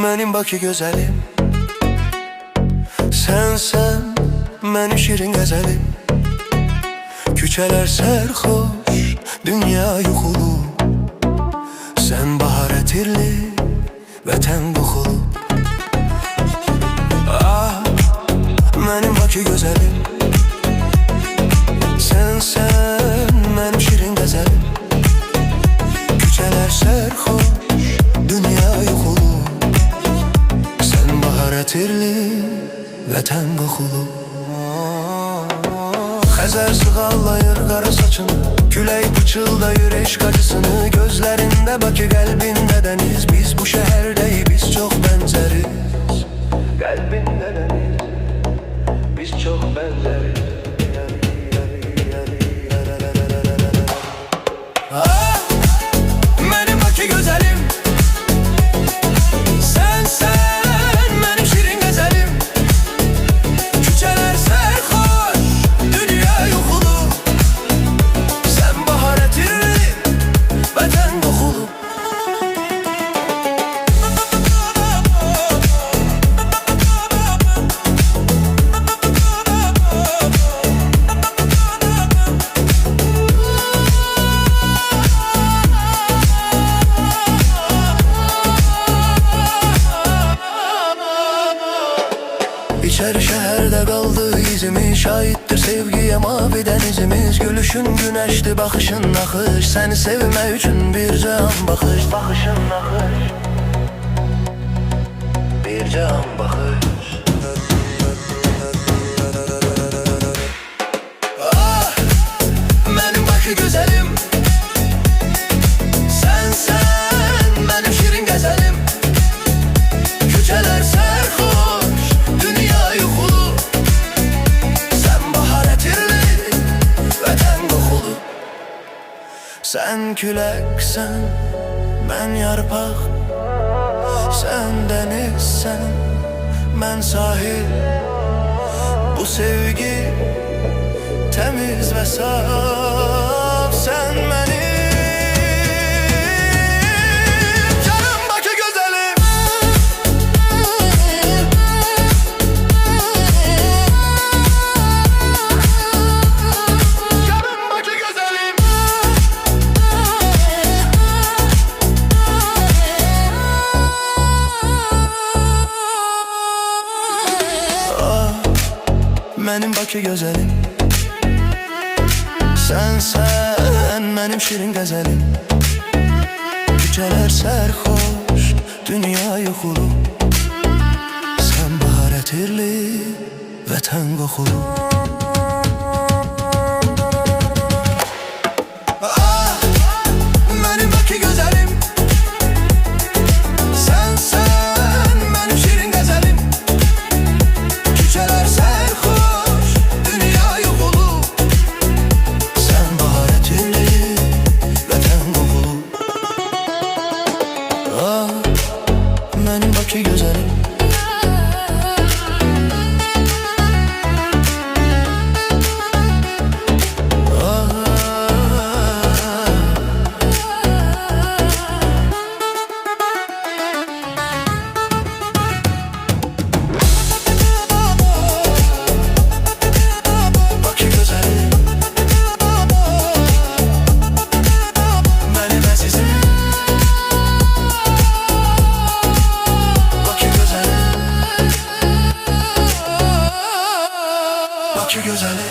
Mənim Bakı gözəlim, sən mənim şirin qəzəlim. Küçələr sərxoş, dünya yuxulu. Sən bahar ətirli, vətən qoxulu. Ah, mənim Bakı gözəlim, sən mənim şirin qəzəlim. Küçələr sərxoş, dünya yuxulu. Sən bahar ətirli, vətən qoxulu. Xəzər sığallayır qara saçını, külək pıçıldayır eşq acısını. Gözlərində Bakı, qəlbində dəniz. Biz bu şəhərdəyik, biz çox bənzəriz. Qəlbində dəniz, biz çox bənzəriz. Ah, mənim Bakı gözəlim, sən mənim şirin qəzəlim. Küçələr sərxoş, dünya yuxulu. Sən bahar ətirli, vətən qoxulu. İçeri şehirde kaldı izimiz, şahittir sevgiye mavi denizimiz. Gülüşün güneşti, bakışın nakış, seni sevme üçün bir can bakış. Bakışın nakış, bir can bakış. Ah, benim Bakı güzelim, sen benim şirin gezelim. Küçeler serhoş, dünya yuxulu. Sen bahar ətirli, vətən qoxulu. Sen küləksən, mən yarpaq. Sen denizsən, mən sahil. Bu sevgi temiz ve saf. Sen benim canım Bakı güzelim. Canım Bakı güzelim. Ah, benim Bakı güzelim, sən mənim şirin qəzəlim. Küçələr sərxoş, dünya yuxulu. Sən bahar ətirli, vətən qoxulu. Ah, mənim Bakı gözəlim, sən mənim şirin qəzəlim. Küçələr sərxoş, dünya yuxulu. Sən bahar ətirli, vətən qoxulu. Ah, mənim Bakı gözəlim. Bakı güzelim.